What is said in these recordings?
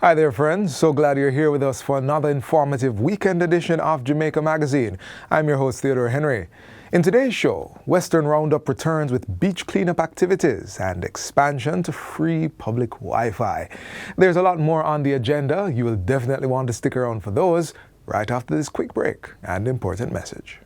Hi there, friends. So glad you're here with us for another informative weekend edition of Jamaica Magazine. I'm your host, Theodore Henry. In today's show, Western Roundup returns with beach cleanup activities and expansion to free public Wi-Fi. There's a lot more on the agenda. You will definitely want to stick around for those right after this quick break and important message.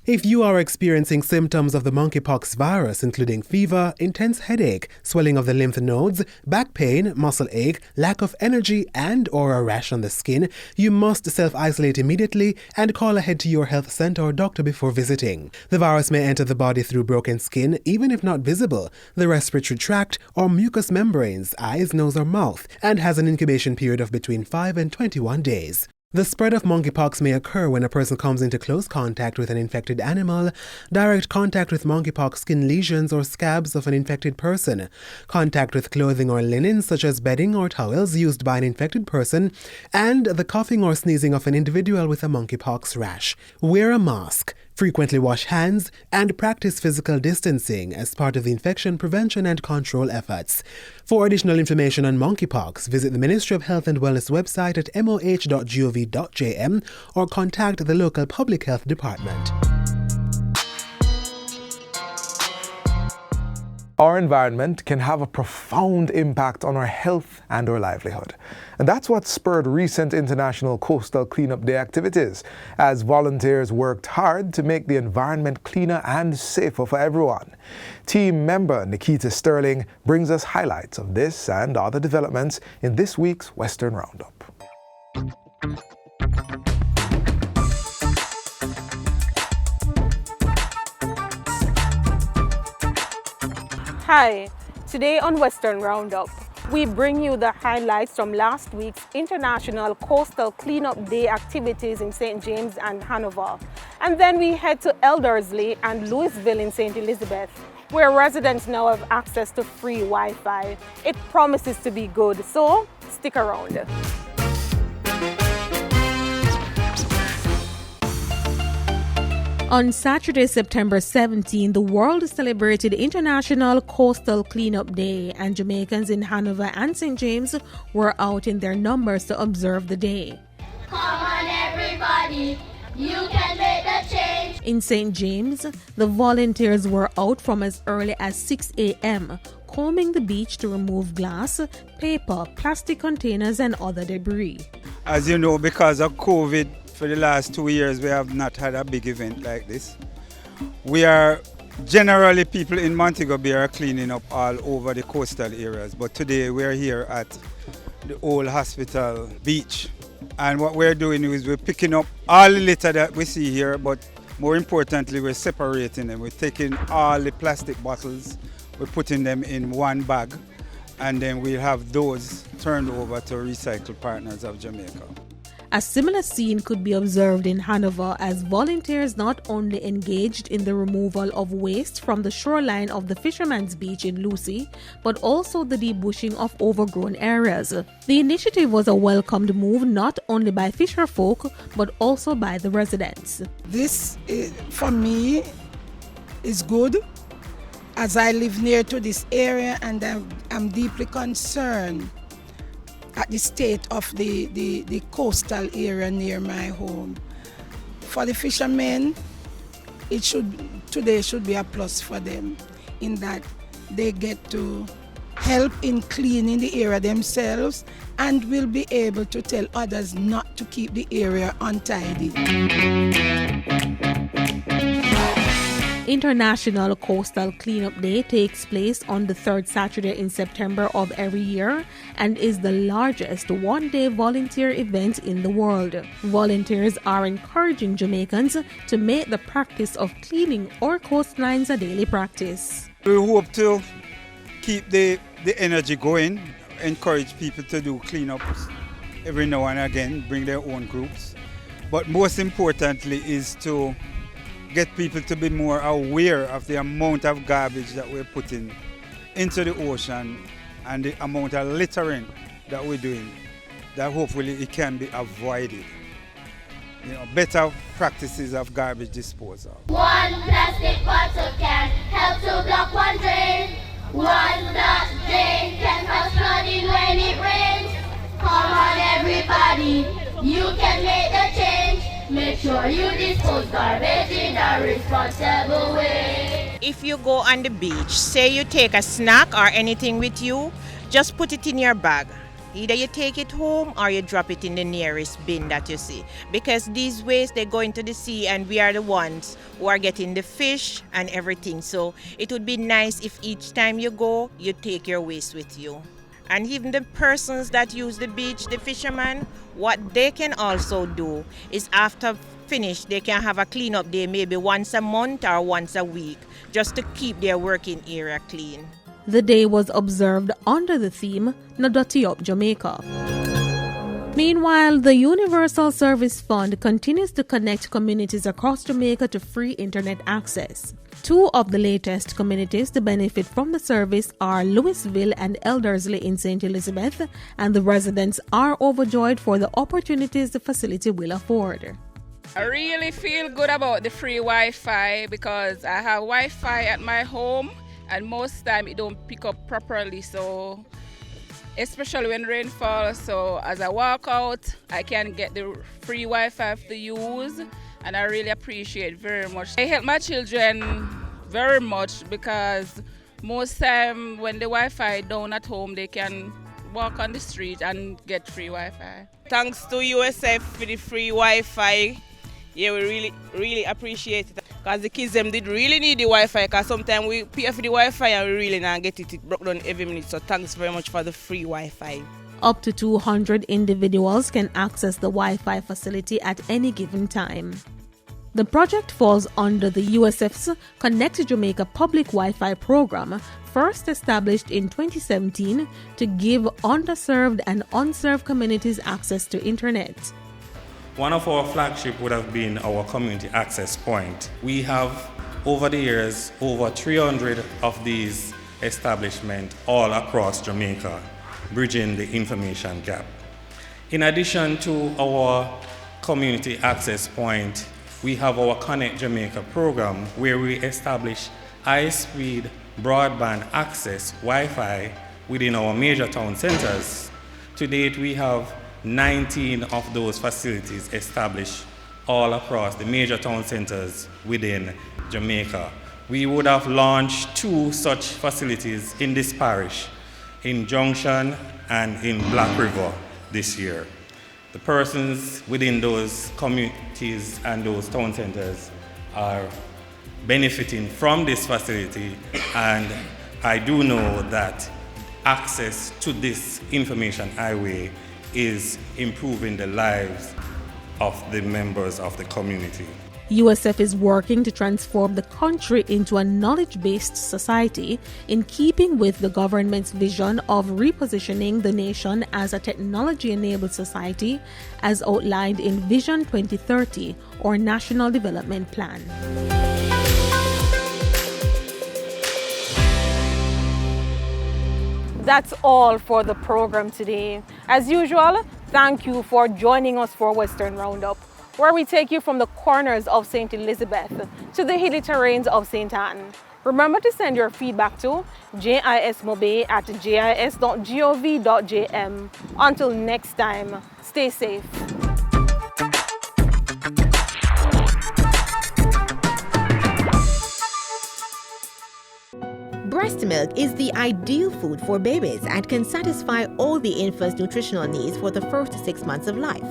If you are experiencing symptoms of the monkeypox virus, including fever, intense headache, swelling of the lymph nodes, back pain, muscle ache, lack of energy, and/or a rash on the skin, you must self-isolate immediately and call ahead to your health center or doctor before visiting. The virus may enter the body through broken skin, even if not visible, the respiratory tract, or mucous membranes, eyes, nose, or mouth, and has an incubation period of between 5 and 21 days. The spread of monkeypox may occur when a person comes into close contact with an infected animal, direct contact with monkeypox skin lesions or scabs of an infected person, contact with clothing or linen such as bedding or towels used by an infected person, and the coughing or sneezing of an individual with a monkeypox rash. Wear a mask, frequently wash hands, and practice physical distancing as part of the infection prevention and control efforts. For additional information on monkeypox, visit the Ministry of Health and Wellness website at moh.gov.jm or contact the local public health department. Our environment can have a profound impact on our health and our livelihood. And that's what spurred recent International Coastal Cleanup Day activities, as volunteers worked hard to make the environment cleaner and safer for everyone. Team member Nikita Sterling brings us highlights of this and other developments in this week's Western Roundup. Hi, today on Western Roundup, we bring you the highlights from last week's International Coastal Cleanup Day activities in St. James and Hanover. And then we head to Eldersley and Louisville in St. Elizabeth, where residents now have access to free Wi-Fi. It promises to be good, so stick around. On Saturday, September 17, the world celebrated International Coastal Cleanup Day, and Jamaicans in Hanover and St. James were out in their numbers to observe the day. Come on, everybody, you can make the change. In St. James, the volunteers were out from as early as 6 a.m., combing the beach to remove glass, paper, plastic containers, and other debris. As you know, because of COVID, for the last 2 years, we have not had a big event like this. We are generally, people in Montego Bay are cleaning up all over the coastal areas, but today we're here at the old hospital beach. And what we're doing is we're picking up all the litter that we see here, but more importantly, we're separating them. We're taking all the plastic bottles, we're putting them in one bag, and then we'll have those turned over to Recycle Partners of Jamaica. A similar scene could be observed in Hanover as volunteers not only engaged in the removal of waste from the shoreline of the Fisherman's Beach in Lucy, but also the debushing of overgrown areas. The initiative was a welcomed move not only by fisher folk, but also by the residents. This, for me, is good, as I live near to this area and I'm deeply concerned at the state of the coastal area near my home. For the fishermen, today should be a plus for them in that they get to help in cleaning the area themselves and will be able to tell others not to keep the area untidy. International Coastal Cleanup Day takes place on the third Saturday in September of every year and is the largest one-day volunteer event in the world. Volunteers are encouraging Jamaicans to make the practice of cleaning our coastlines a daily practice. We hope to keep the energy going, encourage people to do cleanups every now and again, bring their own groups. But most importantly is to get people to be more aware of the amount of garbage that we're putting into the ocean and the amount of littering that we're doing, that hopefully it can be avoided. better practices of garbage disposal. One plastic bottle can help to block one drain. One block drain can cause flooding when it rains. Come on everybody, you can make the change. Make sure you dispose garbage in a responsible way. If you go on the beach, say you take a snack or anything with you, just put it in your bag. Either you take it home or you drop it in the nearest bin that you see. Because these waste, they go into the sea and we are the ones who are getting the fish and everything. So it would be nice if each time you go, you take your waste with you. And even the persons that use the beach, the fishermen, what they can also do is after finish, they can have a cleanup day maybe once a month or once a week, just to keep their working area clean. The day was observed under the theme, No Dirty Up Jamaica. Meanwhile, the Universal Service Fund continues to connect communities across Jamaica to free internet access. Two of the latest communities to benefit from the service are Louisville and Eldersley in St. Elizabeth, and the residents are overjoyed for the opportunities the facility will afford. I really feel good about the free Wi-Fi because I have Wi-Fi at my home and most time it don't pick up properly, so especially when rain falls. So as I walk out, I can get the free Wi-Fi to use, and I really appreciate very much. I help my children very much because most time when the Wi-Fi down at home, they can walk on the street and get free Wi-Fi. Thanks to USF for the free Wi-Fi. Yeah, we really appreciate it. Because the kids them did really need the Wi-Fi, because sometimes we pay for the Wi-Fi and we really not get it. It broke down every minute. So thanks very much for the free Wi-Fi. Up to 200 individuals can access the Wi-Fi facility at any given time. The project falls under the USF's Connect Jamaica Public Wi-Fi program, first established in 2017 to give underserved and unserved communities access to internet. One of our flagship would have been our community access point. We have, over the years, over 300 of these establishments all across Jamaica, bridging the information gap. In addition to our community access point, we have our Connect Jamaica program where we establish high-speed broadband access Wi-Fi within our major town centers. To date, we have 19 of those facilities established all across the major town centers within Jamaica. We would have launched 2 such facilities in this parish, in Junction and in Black River this year. The persons within those communities and those town centers are benefiting from this facility, and I do know that access to this information highway is improving the lives of the members of the community. USF is working to transform the country into a knowledge-based society in keeping with the government's vision of repositioning the nation as a technology-enabled society as outlined in Vision 2030 or National Development Plan. That's all for the program today. As usual, thank you for joining us for Western Roundup, where we take you from the corners of St. Elizabeth to the hilly terrains of St. Anne. Remember to send your feedback to jismobe@jis.gov.jm. Until next time, stay safe. Breast milk is the ideal food for babies and can satisfy all the infant's nutritional needs for the first 6 months of life.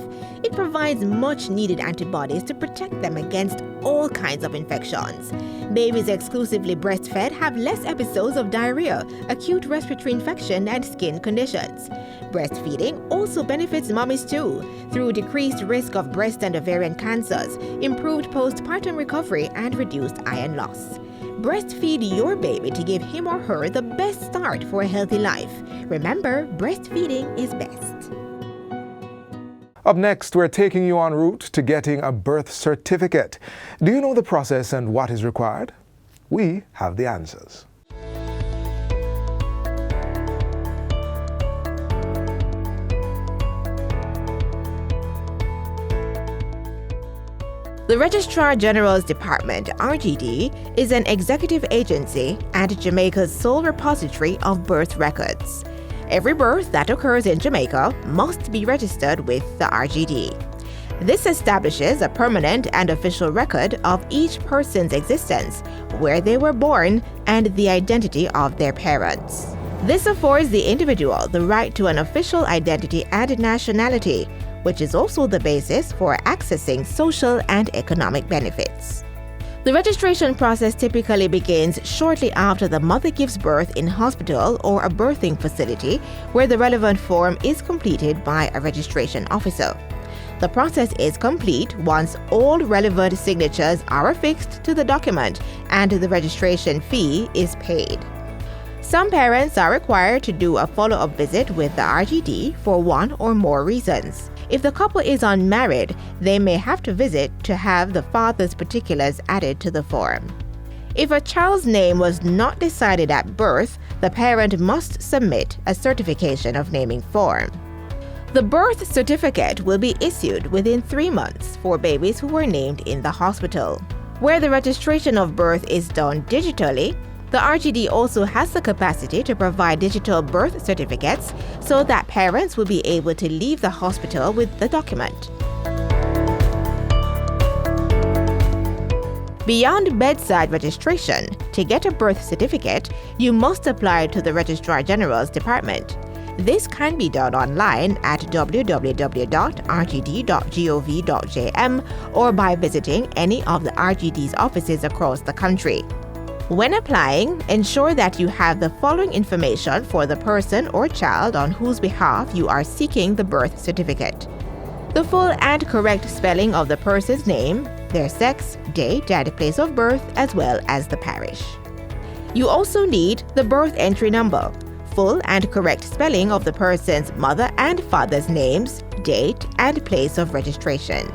It provides much needed antibodies to protect them against all kinds of infections. Babies exclusively breastfed have less episodes of diarrhea, acute respiratory infection, and skin conditions. Breastfeeding also benefits mommies too, through decreased risk of breast and ovarian cancers, improved postpartum recovery, and reduced iron loss. Breastfeed your baby to give him or her the best start for a healthy life. Remember, breastfeeding is best. Up next, we're taking you en route to getting a birth certificate. Do you know the process and what is required? We have the answers. The Registrar General's Department, RGD, is an executive agency and Jamaica's sole repository of birth records. Every birth that occurs in Jamaica must be registered with the RGD. This establishes a permanent and official record of each person's existence, where they were born, and the identity of their parents. This affords the individual the right to an official identity and nationality, which is also the basis for accessing social and economic benefits. The registration process typically begins shortly after the mother gives birth in hospital or a birthing facility where the relevant form is completed by a registration officer. The process is complete once all relevant signatures are affixed to the document and the registration fee is paid. Some parents are required to do a follow-up visit with the RGD for one or more reasons. If the couple is unmarried, they may have to visit to have the father's particulars added to the form. If a child's name was not decided at birth, the parent must submit a certification of naming form. The birth certificate will be issued within 3 months for babies who were named in the hospital. Where the registration of birth is done digitally, the RGD also has the capacity to provide digital birth certificates so that parents will be able to leave the hospital with the document. Beyond bedside registration, to get a birth certificate, you must apply to the Registrar General's Department. This can be done online at www.rgd.gov.jm or by visiting any of the RGD's offices across the country. When applying, ensure that you have the following information for the person or child on whose behalf you are seeking the birth certificate: the full and correct spelling of the person's name, their sex, date, and place of birth, as well as the parish. You also need the birth entry number, full and correct spelling of the person's mother and father's names, date, and place of registration.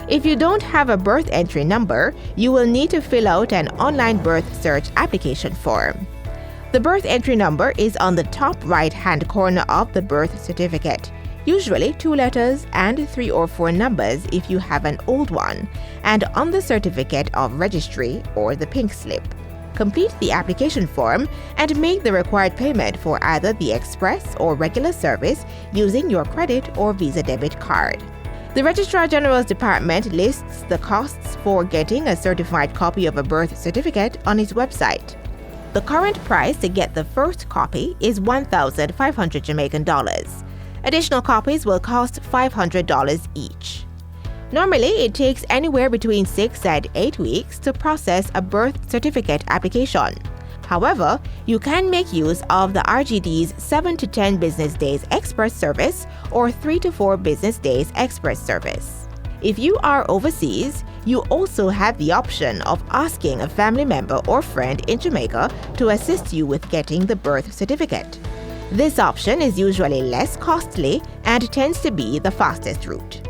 If you don't have a birth entry number, you will need to fill out an online birth search application form. The birth entry number is on the top right-hand corner of the birth certificate, usually 2 letters and 3 or 4 numbers if you have an old one, and on the certificate of registry or the pink slip. Complete the application form and make the required payment for either the express or regular service using your credit or Visa debit card. The Registrar General's Department lists the costs for getting a certified copy of a birth certificate on its website. The current price to get the first copy is $1,500 Jamaican dollars. Additional copies will cost $500 each. Normally, it takes anywhere between 6 and 8 weeks to process a birth certificate application. However, you can make use of the RGD's 7 to 10 business days express service or 3 to 4 business days express service. If you are overseas, you also have the option of asking a family member or friend in Jamaica to assist you with getting the birth certificate. This option is usually less costly and tends to be the fastest route.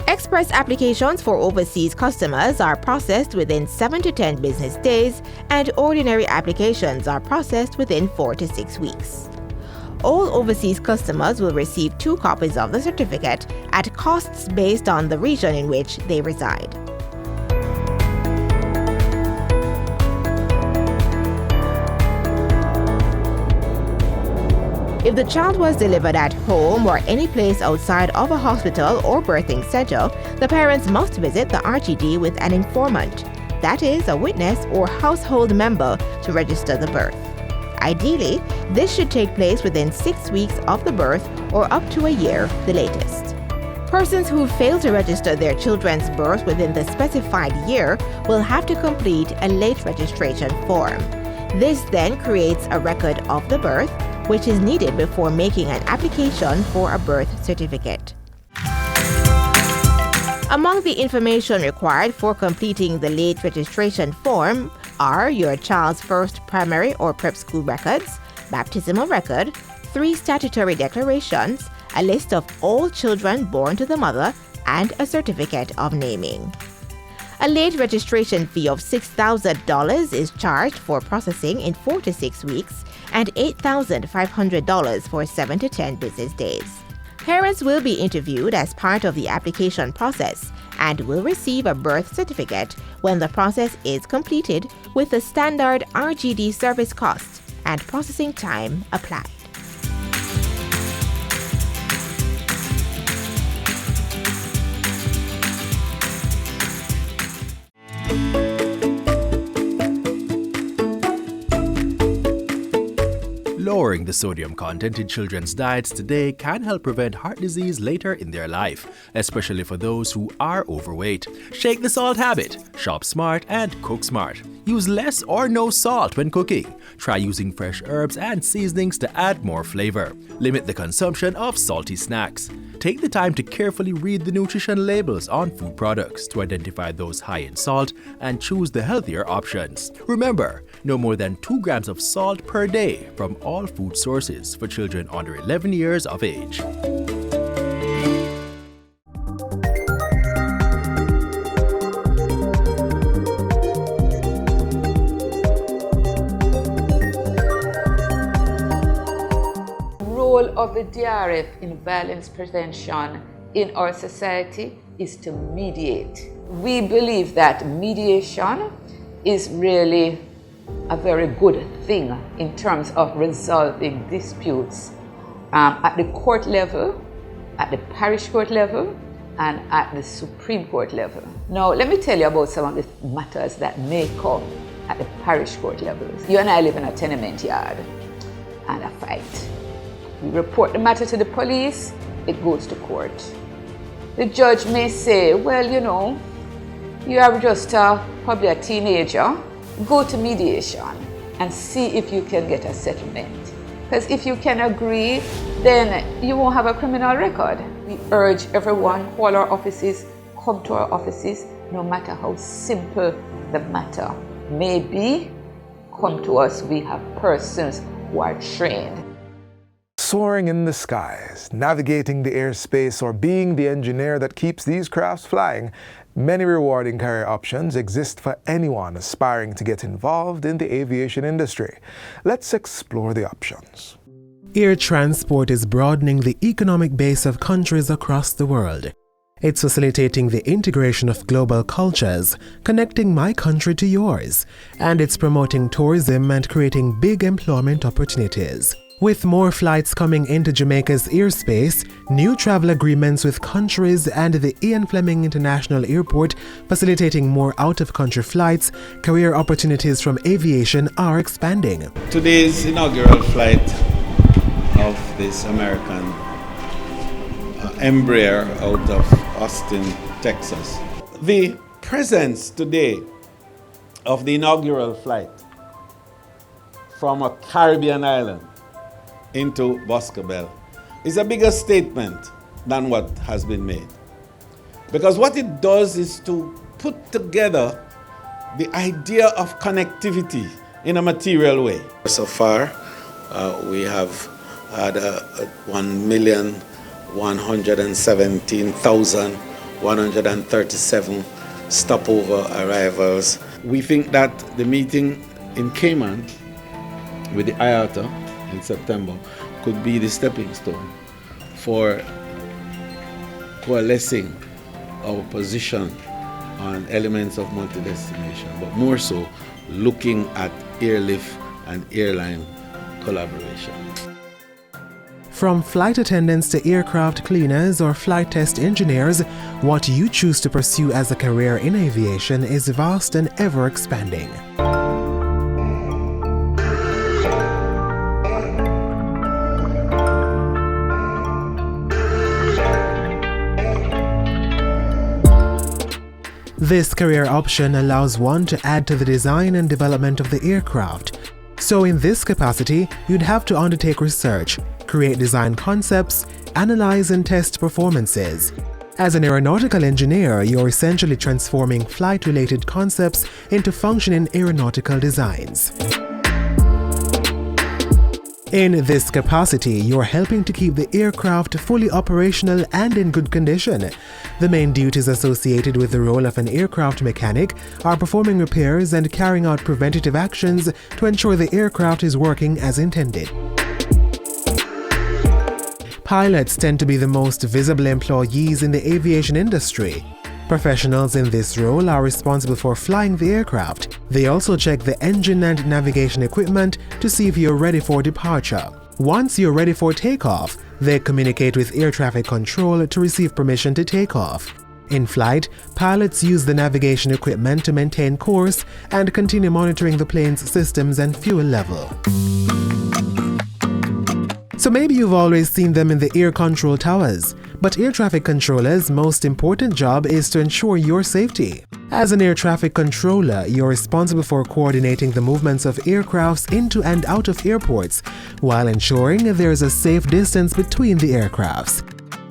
Express applications for overseas customers are processed within 7 to 10 business days, and ordinary applications are processed within 4 to 6 weeks. All overseas customers will receive 2 copies of the certificate at costs based on the region in which they reside. If the child was delivered at home or any place outside of a hospital or birthing center, the parents must visit the RGD with an informant, that is, a witness or household member, to register the birth. Ideally, this should take place within 6 weeks of the birth or up to a year, the latest. Persons who fail to register their children's birth within the specified year will have to complete a late registration form. This then creates a record of the birth, which is needed before making an application for a birth certificate. Among the information required for completing the late registration form are your child's first primary or prep school records, baptismal record, 3 statutory declarations, a list of all children born to the mother, and a certificate of naming. A late registration fee of $6,000 is charged for processing in 4 to 6 weeks and $8,500 for 7 to 10 business days. Parents will be interviewed as part of the application process, and will receive a birth certificate when the process is completed with the standard RGD service costs and processing time applied. Lowering the sodium content in children's diets today can help prevent heart disease later in their life, especially for those who are overweight. Shake the salt habit, shop smart and cook smart. Use less or no salt when cooking. Try using fresh herbs and seasonings to add more flavor. Limit the consumption of salty snacks. Take the time to carefully read the nutrition labels on food products to identify those high in salt and choose the healthier options. Remember, no more than 2 grams of salt per day from all food sources for children under 11 years of age. Of the DRF in violence prevention in our society is to mediate. We believe that mediation is really a very good thing in terms of resolving disputes at the court level, at the parish court level, and at the Supreme Court level. Now, let me tell you about some of the matters that may come at the parish court levels. You and I live in a tenement yard and a fight. We report the matter to the police, it goes to court. The judge may say, well, you know, you are just probably a teenager. Go to mediation and see if you can get a settlement. Because if you can agree, then you won't have a criminal record. We urge everyone, all our offices, come to our offices, no matter how simple the matter may be. Come to us, we have persons who are trained. Soaring in the skies, navigating the airspace, or being the engineer that keeps these crafts flying, many rewarding career options exist for anyone aspiring to get involved in the aviation industry. Let's explore the options. Air transport is broadening the economic base of countries across the world. It's facilitating the integration of global cultures, connecting my country to yours, and it's promoting tourism and creating big employment opportunities. With more flights coming into Jamaica's airspace, new travel agreements with countries and the Ian Fleming International Airport facilitating more out-of-country flights, career opportunities from aviation are expanding. Today's inaugural flight of this American Embraer out of Austin, Texas. The presence today of the inaugural flight from a Caribbean island into Boscobel is a bigger statement than what has been made. Because what it does is to put together the idea of connectivity in a material way. So far, we have had 1,117,137 stopover arrivals. We think that the meeting in Cayman with the IATA in September could be the stepping stone for coalescing our position on elements of multi-destination, but more so looking at airlift and airline collaboration. From flight attendants to aircraft cleaners or flight test engineers, what you choose to pursue as a career in aviation is vast and ever expanding. This career option allows one to add to the design and development of the aircraft. So in this capacity, you'd have to undertake research, create design concepts, analyze and test performances. As an aeronautical engineer, you're essentially transforming flight-related concepts into functioning aeronautical designs. In this capacity, you're helping to keep the aircraft fully operational and in good condition. The main duties associated with the role of an aircraft mechanic are performing repairs and carrying out preventative actions to ensure the aircraft is working as intended. Pilots tend to be the most visible employees in the aviation industry. Professionals in this role are responsible for flying the aircraft. They also check the engine and navigation equipment to see if you're ready for departure. Once you're ready for takeoff, they communicate with air traffic control to receive permission to take off. In flight, pilots use the navigation equipment to maintain course and continue monitoring the plane's systems and fuel level. So maybe you've always seen them in the air control towers, but air traffic controllers' most important job is to ensure your safety. As an air traffic controller, you're responsible for coordinating the movements of aircrafts into and out of airports, while ensuring there's a safe distance between the aircrafts.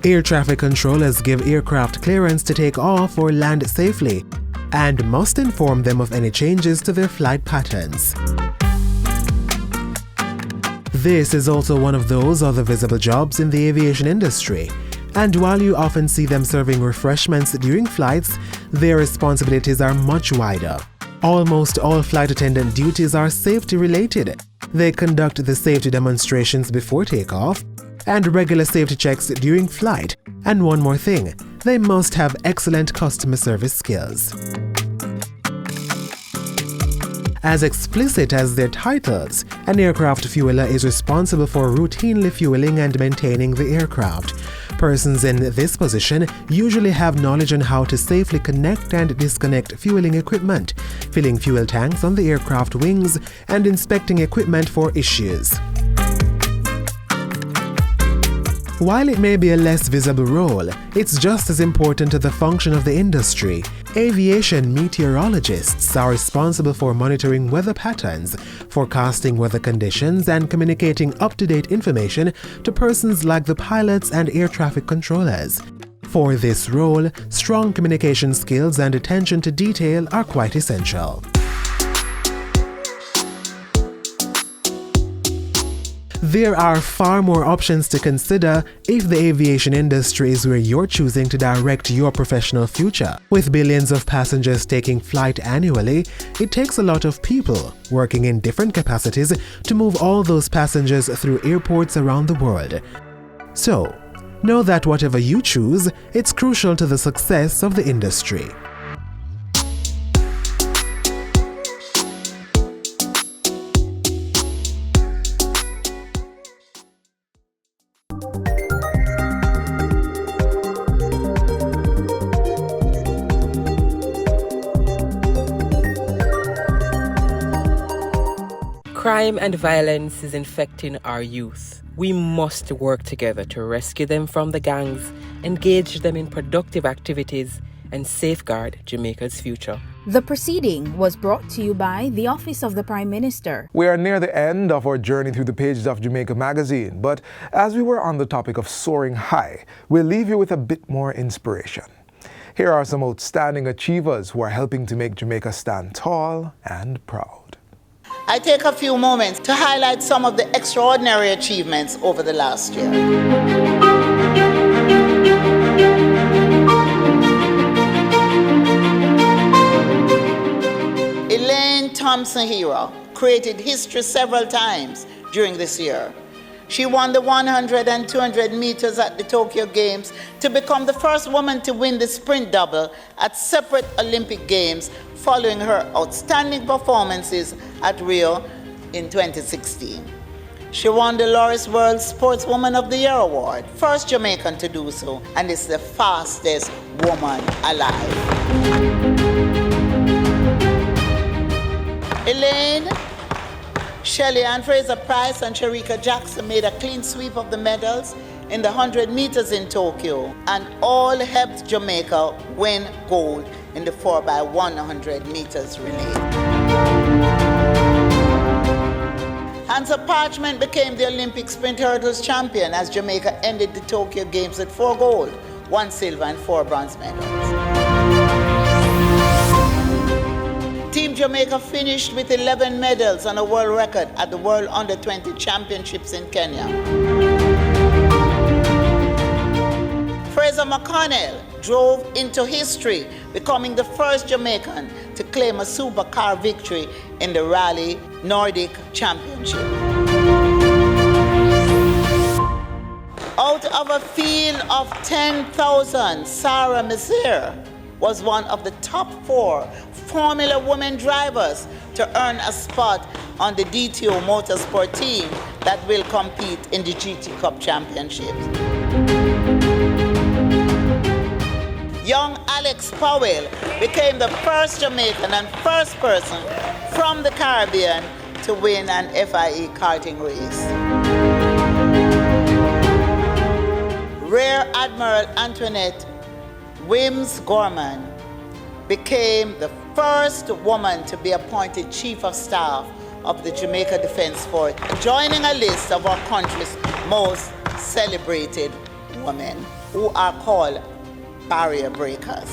Air traffic controllers give aircraft clearance to take off or land safely, and must inform them of any changes to their flight patterns. This is also one of those other visible jobs in the aviation industry, and while you often see them serving refreshments during flights, their responsibilities are much wider. Almost all flight attendant duties are safety-related. They conduct the safety demonstrations before takeoff and regular safety checks during flight. And one more thing, they must have excellent customer service skills. As explicit as their titles, an aircraft fueler is responsible for routinely fueling and maintaining the aircraft. Persons in this position usually have knowledge on how to safely connect and disconnect fueling equipment, filling fuel tanks on the aircraft wings, and inspecting equipment for issues. While it may be a less visible role, it's just as important to the function of the industry. Aviation meteorologists are responsible for monitoring weather patterns, forecasting weather conditions, and communicating up-to-date information to persons like the pilots and air traffic controllers. For this role, strong communication skills and attention to detail are quite essential. There are far more options to consider if the aviation industry is where you're choosing to direct your professional future. With billions of passengers taking flight annually, it takes a lot of people working in different capacities to move all those passengers through airports around the world. So, know that whatever you choose, it's crucial to the success of the industry. Crime and violence is infecting our youth. We must work together to rescue them from the gangs, engage them in productive activities, and safeguard Jamaica's future. The proceeding was brought to you by the Office of the Prime Minister. We are near the end of our journey through the pages of Jamaica Magazine, but as we were on the topic of soaring high, we'll leave you with a bit more inspiration. Here are some outstanding achievers who are helping to make Jamaica stand tall and proud. I take a few moments to highlight some of the extraordinary achievements over the last year. Elaine Thompson-Hero created history several times during this year. She won the 100 and 200 meters at the Tokyo Games to become the first woman to win the sprint double at separate Olympic Games following her outstanding performances at Rio in 2016. She won the Loris World Sportswoman of the Year Award, first Jamaican to do so, and is the fastest woman alive. Elaine, Shelley Ann Fraser-Price and Sharika Jackson made a clean sweep of the medals in the 100 meters in Tokyo, and all helped Jamaica win gold in the 4x100 meters relay. Hansa Parchment became the Olympic sprint hurdles champion as Jamaica ended the Tokyo Games with 4 gold, 1 silver and 4 bronze medals. Team Jamaica finished with 11 medals and a world record at the World Under-20 Championships in Kenya. Fraser McConnell drove into history, becoming the first Jamaican to claim a supercar victory in the Rally Nordic Championship. Out of a field of 10,000, Sarah Messier was one of the top 4 Formula women drivers to earn a spot on the DTO Motorsport team that will compete in the GT Cup Championships. Young Alex Powell became the first Jamaican and first person from the Caribbean to win an FIA karting race. Rear Admiral Antoinette Wims Gorman became the first woman to be appointed Chief of Staff of the Jamaica Defence Force, joining a list of our country's most celebrated women, who are called barrier breakers.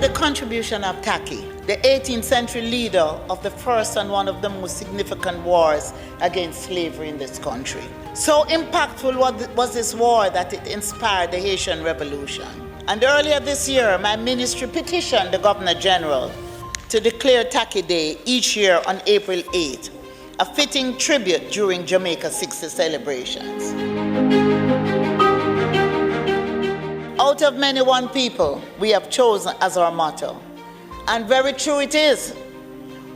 The contribution of Taki, the 18th century leader of the first and one of the most significant wars against slavery in this country. So impactful was this war that it inspired the Haitian Revolution. And earlier this year, my ministry petitioned the Governor General to declare Taki Day each year on April 8th, a fitting tribute during Jamaica 60 celebrations. Out of many, one people we have chosen as our motto. And very true it is.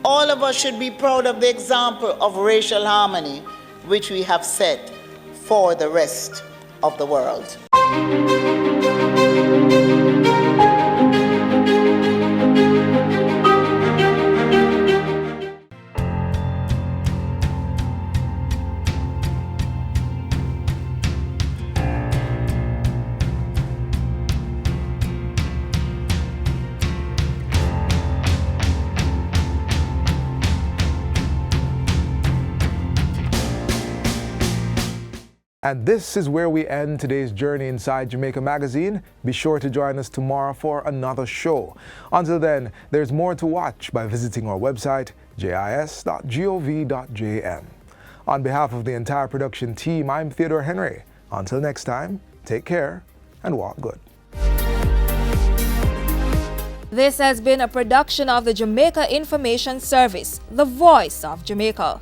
All of us should be proud of the example of racial harmony which we have set for the rest of the world. And this is where we end today's journey inside Jamaica Magazine. Be sure to join us tomorrow for another show. Until then, there's more to watch by visiting our website, jis.gov.jm. On behalf of the entire production team, I'm Theodore Henry. Until next time, take care and walk good. This has been a production of the Jamaica Information Service, the voice of Jamaica.